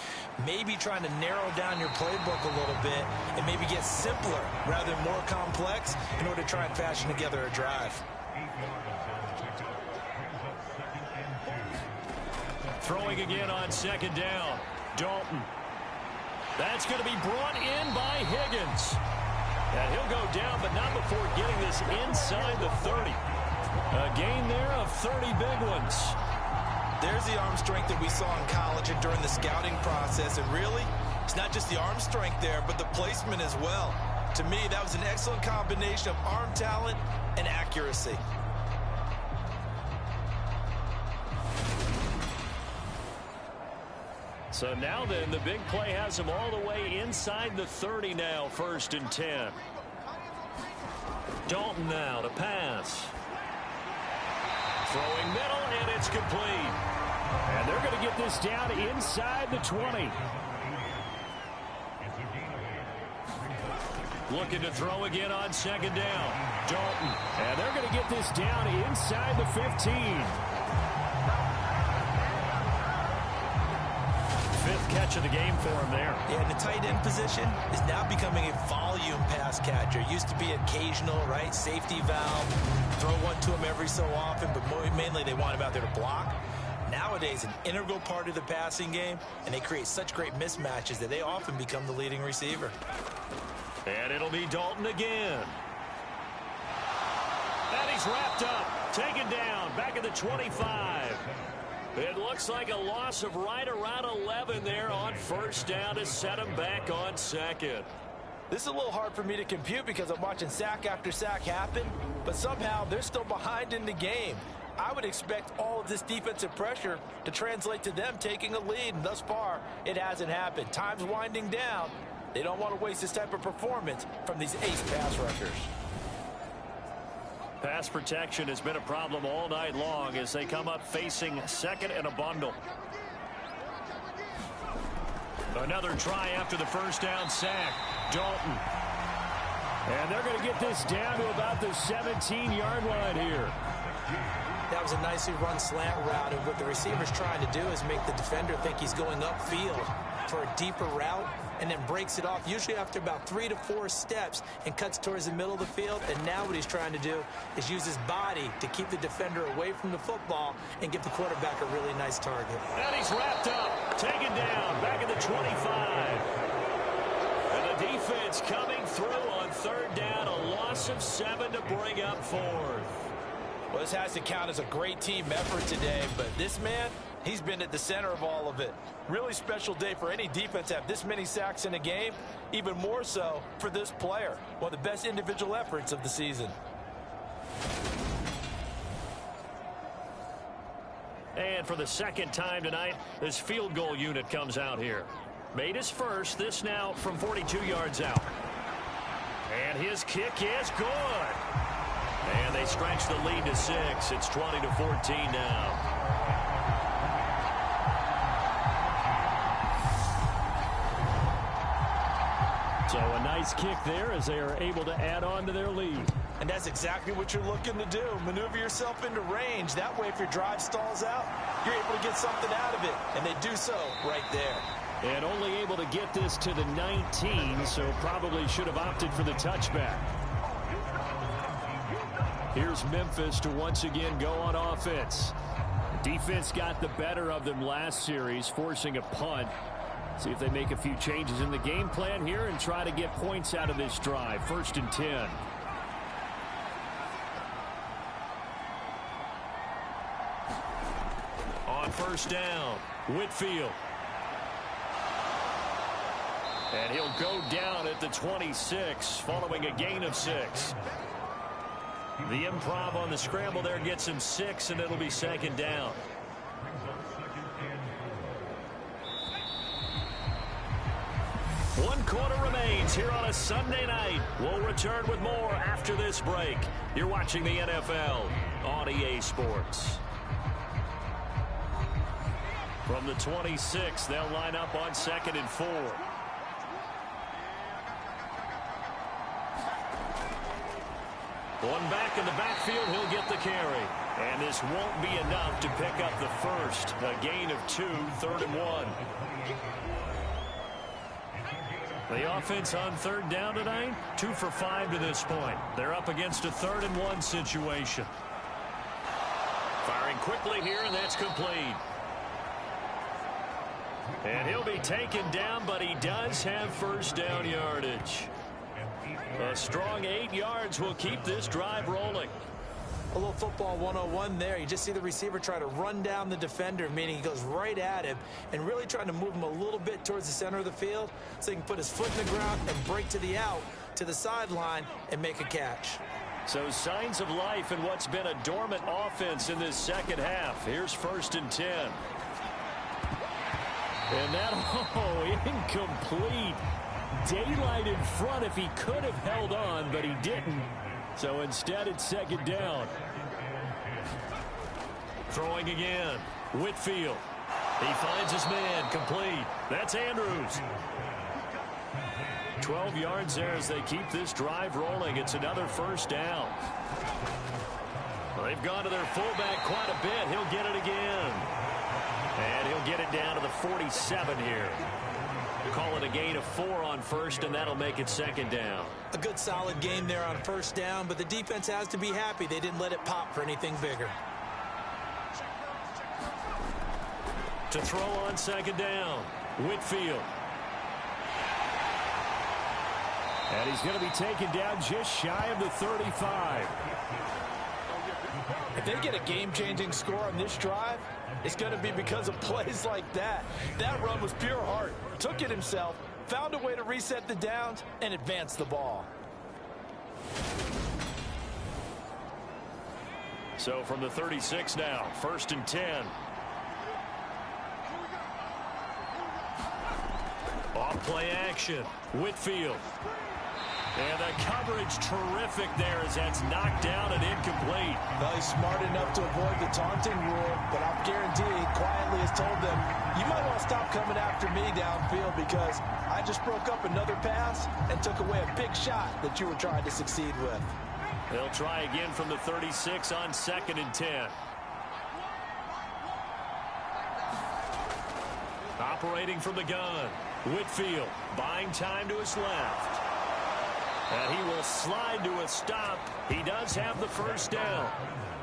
Maybe trying to narrow down your playbook a little bit and maybe get simpler rather than more complex in order to try and fashion together a drive. Throwing again on 2nd down. Dalton. That's going to be brought in by Higgins. And he'll go down, but not before getting this inside the 30. A gain there of 30 big ones. There's the arm strength that we saw in college and during the scouting process. And really, it's not just the arm strength there, but the placement as well. To me, that was an excellent combination of arm talent and accuracy. So now then, the big play has him all the way inside the 30 now, 1st and 10. Dalton now to pass. Throwing middle, and it's complete. And they're going to get this down inside the 20. looking to throw again on second down. Dalton. And they're going to get this down inside the 15. Fifth catch of the game for him there. Yeah, and the tight end position is now becoming a volume pass catcher. Used to be occasional, right? Safety valve, throw one to him every so often, but mainly they want him out there to block. Nowadays, an integral part of the passing game, and they create such great mismatches that they often become the leading receiver. And it'll be Dalton again. And he's wrapped up, taken down, back at the 25. It looks like a loss of right around 11 there on first down to set him back on second. This is a little hard for me to compute because I'm watching sack after sack happen, but somehow they're still behind in the game. I would expect all of this defensive pressure to translate to them taking a lead, and thus far, it hasn't happened. Time's winding down. They don't want to waste this type of performance from these ace pass rushers. Pass protection has been a problem all night long as they come up facing second and a bundle. Another try after the first down sack. Dalton. And they're going to get this down to about the 17-yard line here. That was a nicely run slant route, and what the receiver's trying to do is make the defender think he's going upfield for a deeper route, and then breaks it off, usually after about 3 to 4 steps, and cuts towards the middle of the field. And now what he's trying to do is use his body to keep the defender away from the football and give the quarterback a really nice target. And he's wrapped up, taken down, back at the 25. And the defense coming through on third down, a loss of 7 to bring up fourth. Well, this has to count as a great team effort today, but this man, he's been at the center of all of it. Really special day for any defense to have this many sacks in a game, even more so for this player. One of the best individual efforts of the season. And for the second time tonight, this field goal unit comes out here. Made his first, this now from 42 yards out. And his kick is good. And they stretch the lead to 6. It's 20 to 14 now. So a nice kick there as they are able to add on to their lead. And that's exactly what you're looking to do. Maneuver yourself into range. That way, if your drive stalls out, you're able to get something out of it. And they do so right there. And only able to get this to the 19, so probably should have opted for the touchback. Here's Memphis to once again go on offense. Defense got the better of them last series, forcing a punt. See if they make a few changes in the game plan here and try to get points out of this drive. 1st and 10. On first down, Whitfield. And he'll go down at the 26 following a gain of 6. The improv on the scramble there gets him 6, and it'll be second down. One quarter remains here on a Sunday night. We'll return with more after this break. You're watching the NFL on EA Sports. From the 26, they'll line up on 2nd and 4. One back in the backfield, he'll get the carry. And this won't be enough to pick up the first. A gain of 2, 3rd and 1. The offense on third down tonight, 2 for 5 to this point. They're up against a 3rd and 1 situation. Firing quickly here, and that's complete. And he'll be taken down, but he does have first down yardage. A strong 8 yards will keep this drive rolling. A little football 101 there. You just see the receiver try to run down the defender, meaning he goes right at him and really trying to move him a little bit towards the center of the field so he can put his foot in the ground and break to the out, to the sideline, and make a catch. So signs of life in what's been a dormant offense in this second half. Here's 1st and 10. And that, incomplete. Daylight in front if he could have held on, but he didn't. So instead, it's second down. Throwing again. Whitfield. He finds his man complete. That's Andrews. 12 yards there as they keep this drive rolling. It's another first down. Well, they've gone to their fullback quite a bit. He'll get it again. And he'll get it down to the 47 here. Call it a gain of 4 on first, and that'll make it second down. A good solid game there on first down, but the defense has to be happy they didn't let it pop for anything bigger. To throw on second down, Whitfield. And he's going to be taken down just shy of the 35. If they get a game-changing score on this drive, it's going to be because of plays like that. That run was pure heart. Took it himself, found a way to reset the downs, and advance the ball. So from the 36 now, 1st and 10. Off play action, Whitfield. And the coverage terrific there as that's knocked down and incomplete. Well, he's smart enough to avoid the taunting rule, but I'm guaranteed quietly has told them, you might want to stop coming after me downfield because I just broke up another pass and took away a big shot that you were trying to succeed with. They'll try again from the 36 on 2nd and 10. Operating from the gun, Whitfield buying time to his left. And he will slide to a stop. He does have the first down.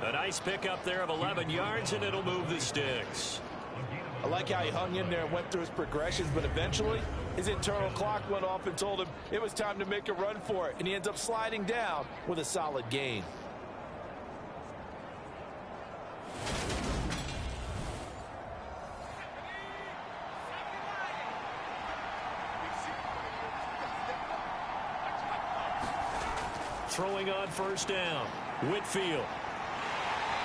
A nice pickup there of 11 yards, and it'll move the sticks. I like how he hung in there and went through his progressions, but eventually his internal clock went off and told him it was time to make a run for it, and he ends up sliding down with a solid gain. Throwing on first down, Whitfield.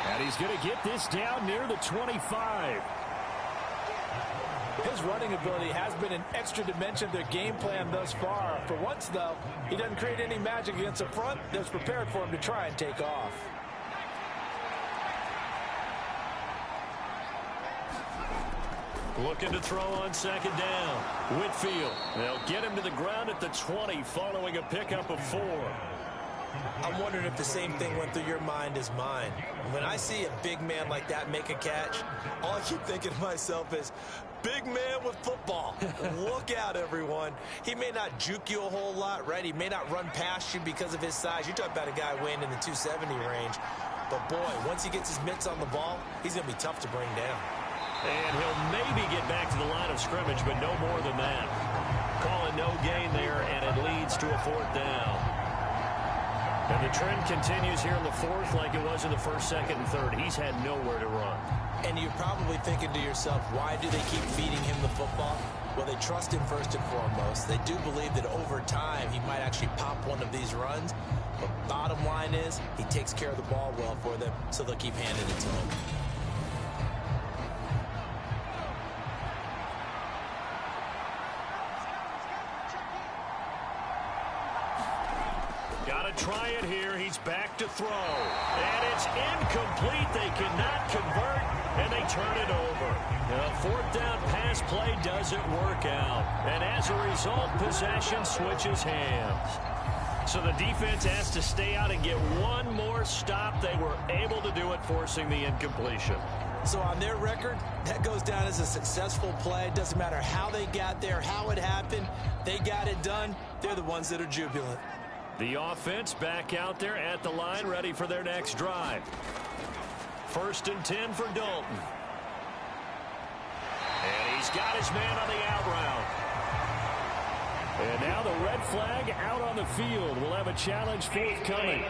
And he's going to get this down near the 25. His running ability has been an extra dimension of their game plan thus far. For once, though, he doesn't create any magic against the front that's prepared for him to try and take off. Looking to throw on second down, Whitfield. They'll get him to the ground at the 20 following a pickup of 4. I'm wondering if the same thing went through your mind as mine. When I see a big man like that make a catch, all I keep thinking to myself is, big man with football. Look out, everyone. He may not juke you a whole lot, right? He may not run past you because of his size. You're talking about a guy weighing in the 270 range. But, boy, once he gets his mitts on the ball, he's going to be tough to bring down. And he'll maybe get back to the line of scrimmage, but no more than that. Calling no gain there, and it leads to a 4th down. And the trend continues here in the 4th like it was in the 1st, 2nd, and 3rd. He's had nowhere to run. And you're probably thinking to yourself, why do they keep feeding him the football? Well, they trust him first and foremost. They do believe that over time he might actually pop one of these runs. But bottom line is, he takes care of the ball well for them, so they'll keep handing it to him. Got to try it here. He's back to throw. And it's incomplete. They cannot convert, and they turn it over. The 4th down pass play doesn't work out. And as a result, possession switches hands. So the defense has to stay out and get one more stop. They were able to do it, forcing the incompletion. So on their record, that goes down as a successful play. Doesn't matter how they got there, how it happened. They got it done. They're the ones that are jubilant. The offense back out there at the line, ready for their next drive. 1st and 10 for Dalton. And he's got his man on the out route. And now the red flag out on the field. We'll have a challenge forthcoming.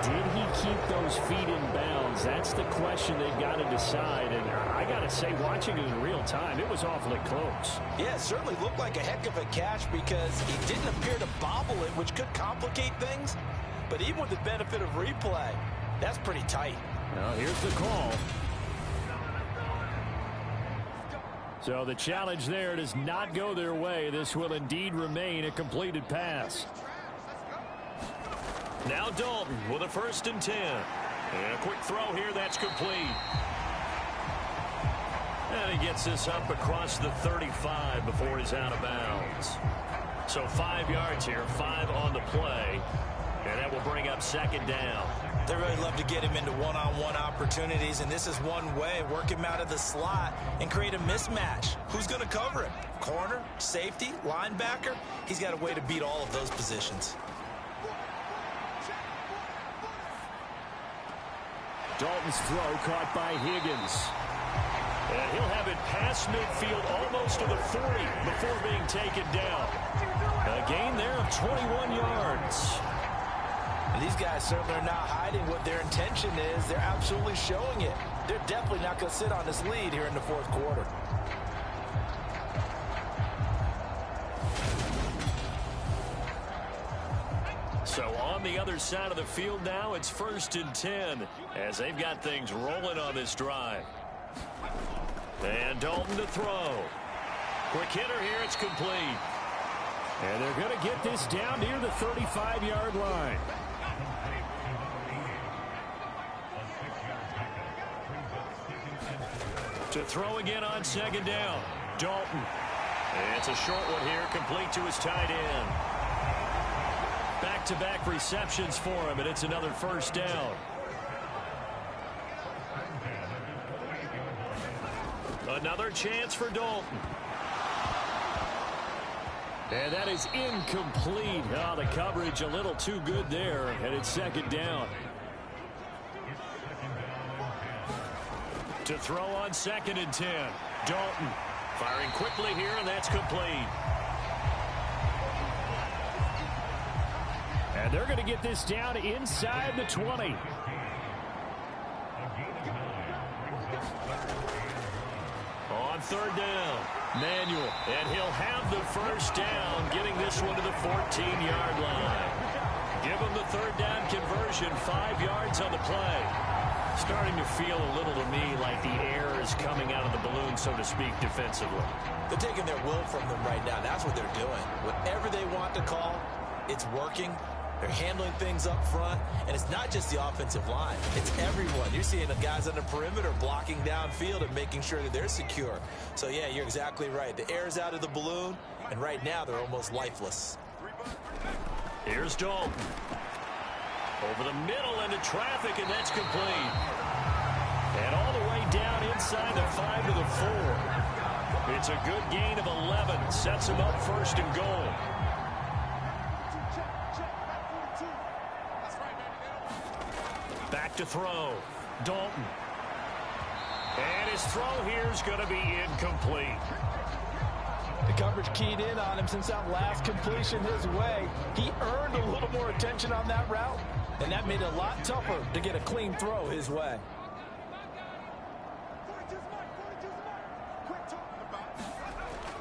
Did he keep those feet in bounds? That's the question they've got to decide. And I got to say, watching it in real time, it was awfully close. Yeah, it certainly looked like a heck of a catch because he didn't appear to bobble it, which could complicate things. But even with the benefit of replay, that's pretty tight. Now here's the call. So the challenge there does not go their way. This will indeed remain a completed pass. Now Dalton with a 1st and 10. And a quick throw here that's complete. And he gets this up across the 35 before he's out of bounds. So 5 yards here, 5 on the play. And that will bring up second down. They really love to get him into one-on-one opportunities, and this is one way. Work him out of the slot and create a mismatch. Who's going to cover him? Corner, safety, linebacker? He's got a way to beat all of those positions. Dalton's throw caught by Higgins. And he'll have it past midfield almost to the 40 before being taken down. A gain there of 21 yards. And these guys certainly are not hiding what their intention is. They're absolutely showing it. They're definitely not going to sit on this lead here in the fourth quarter. So on the other side of the field now, it's 1st and 10 as they've got things rolling on this drive. And Dalton to throw. Quick hitter here, it's complete. And they're going to get this down near the 35-yard line. To throw again on second down. Dalton. And it's a short one here, complete to his tight end. Back-to-back receptions for him, and it's another first down. Another chance for Dalton. And that is incomplete. Oh, the coverage a little too good there, and it's second down. To throw on 2nd and 10. Dalton firing quickly here, and that's complete. And they're going to get this down inside the 20. On 3rd down, Manuel, and he'll have the first down, getting this one to the 14-yard line. Give him the 3rd down conversion, 5 yards on the play. Starting to feel a little to me like the air is coming out of the balloon, so to speak, defensively. They're taking their will from them right now. That's what they're doing. Whatever they want to call, it's working. They're handling things up front, and it's not just the offensive line. It's everyone. You're seeing the guys on the perimeter blocking downfield and making sure that they're secure. So, yeah, you're exactly right. The air's out of the balloon, and right now they're almost lifeless. Here's Dalton. Over the middle into traffic, and that's complete. And all the way down inside the 5 to the 4. It's a good gain of 11. Sets him up 1st and goal. Back to throw. Dalton. And his throw here is going to be incomplete. The coverage keyed in on him since that last completion his way. He earned a little more attention on that route, and that made it a lot tougher to get a clean throw his way.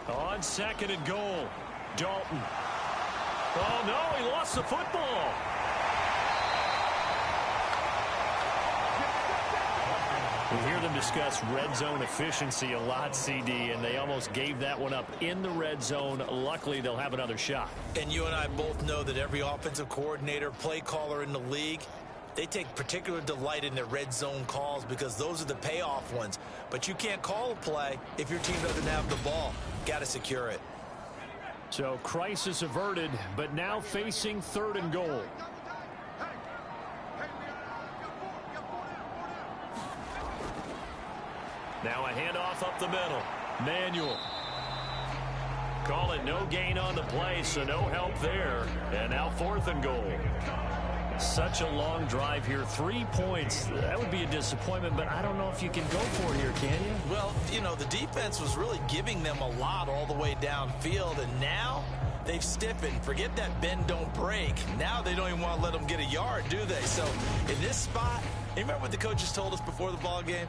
On 2nd and goal, Dalton. Oh, no, he lost the football. We hear them discuss red zone efficiency a lot, CD, and they almost gave that one up in the red zone. Luckily, they'll have another shot. And you and I both know that every offensive coordinator, play caller in the league, they take particular delight in their red zone calls because those are the payoff ones. But you can't call a play if your team doesn't have the ball. Got to secure it. So crisis averted, but now facing 3rd and goal. Now a handoff up the middle. Manuel. Call it no gain on the play, so no help there. And now 4th and goal. Such a long drive here. 3 points. That would be a disappointment, but I don't know if you can go for it here, can you? Well, you know, the defense was really giving them a lot all the way downfield, and now they've stiffened. Forget that bend, don't break. Now they don't even want to let them get a yard, do they? So in this spot, you remember what the coaches told us before the ball game?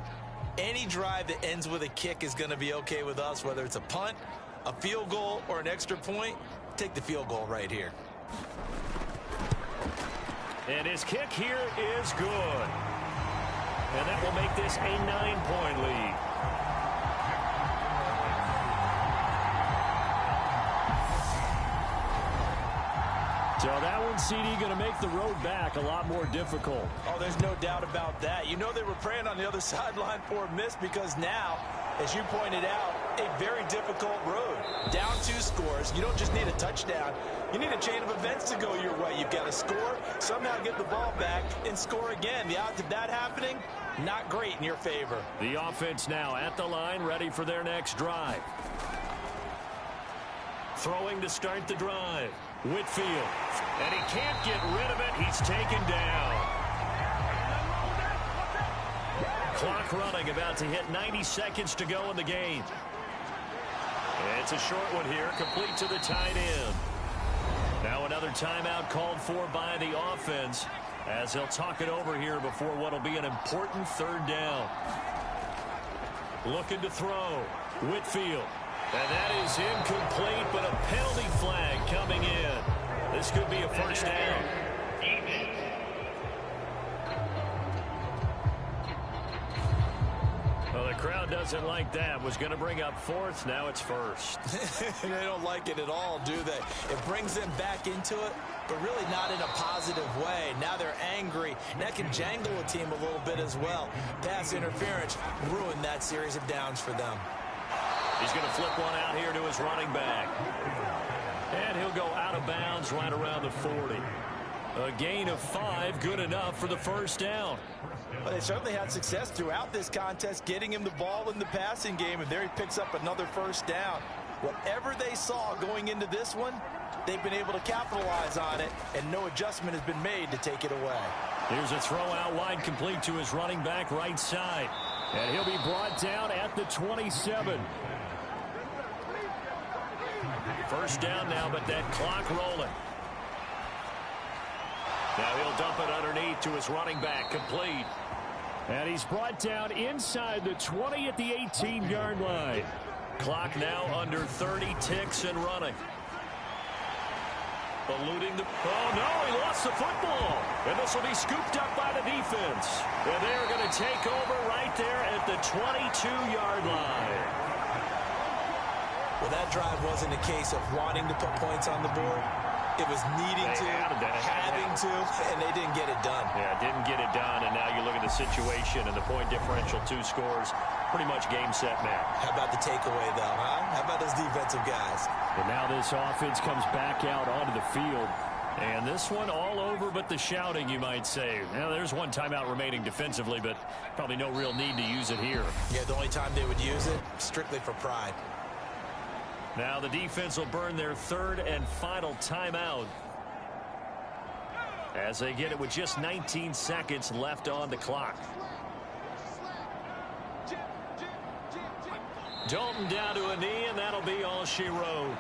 Any drive that ends with a kick is going to be okay with us, whether it's a punt, a field goal, or an extra point. Take the field goal right here. And his kick here is good. And that will make this a 9-point lead. So that one, CD, going to make the road back a lot more difficult. Oh, there's no doubt about that. You know they were praying on the other sideline for a miss because now, as you pointed out, a very difficult road. Down 2 scores. You don't just need a touchdown. You need a chain of events to go your way. You've got to score, somehow get the ball back, and score again. The odds of that happening, not great in your favor. The offense now at the line, ready for their next drive. Throwing to start the drive. Whitfield. And he can't get rid of it. He's taken down. Clock running, about to hit 90 seconds to go in the game. It's a short one here, complete to the tight end. Now another timeout called for by the offense as they'll talk it over here before what will be an important 3rd down. Looking to throw. Whitfield. And that is incomplete, but a penalty flag coming in. This could be a first down. Well, the crowd doesn't like that. Was going to bring up 4th. Now it's 1st. They don't like it at all, do they? It brings them back into it, but really not in a positive way. Now they're angry. That can jangle a team a little bit as well. Pass interference ruined that series of downs for them. He's going to flip one out here to his running back. And he'll go out of bounds right around the 40. A gain of 5, good enough for the first down. Well, they certainly had success throughout this contest, getting him the ball in the passing game, and there he picks up another first down. Whatever they saw going into this one, they've been able to capitalize on it, and no adjustment has been made to take it away. Here's a throw out wide, complete to his running back right side. And he'll be brought down at the 27. First down now, but that clock rolling. Now he'll dump it underneath to his running back, complete. And he's brought down inside the 20 at the 18-yard line. Clock now under 30 ticks and running. Eluding the... Oh, no, he lost the football. And this will be scooped up by the defense. And they're going to take over right there at the 22-yard line. Well, that drive wasn't a case of wanting to put points on the board. It was needing to, having to, and they didn't get it done. Yeah, didn't get it done, and now you look at the situation and the point differential, 2 scores, pretty much game, set, match. How about the takeaway, though, huh? How about those defensive guys? And now this offense comes back out onto the field. And this one all over but the shouting, you might say. Now, there's one timeout remaining defensively, but probably no real need to use it here. Yeah, the only time they would use it, strictly for pride. Now the defense will burn their 3rd and final timeout as they get it with just 19 seconds left on the clock. Dalton down to a knee, and that'll be all she wrote.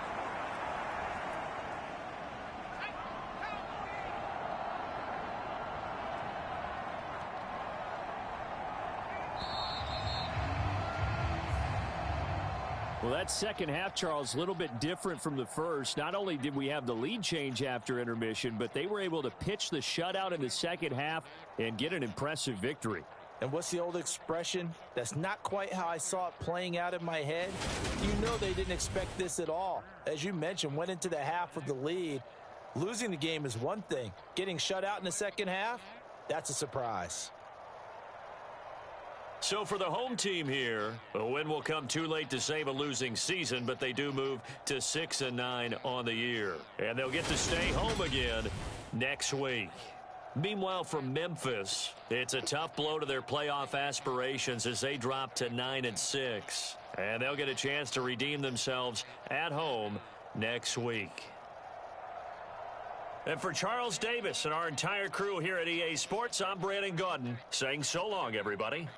Well, that second half, Charles, a little bit different from the first. Not only did we have the lead change after intermission, but they were able to pitch the shutout in the second half and get an impressive victory. And what's the old expression? That's not quite how I saw it playing out in my head. You know they didn't expect this at all. As you mentioned, went into the half with the lead. Losing the game is one thing. Getting shut out in the second half, that's a surprise. So for the home team here, a win will come too late to save a losing season, but they do move to 6-9 on the year. And they'll get to stay home again next week. Meanwhile, from Memphis, it's a tough blow to their playoff aspirations as they drop to 9-6. And they'll get a chance to redeem themselves at home next week. And for Charles Davis and our entire crew here at EA Sports, I'm Brandon Gaudin saying so long, everybody.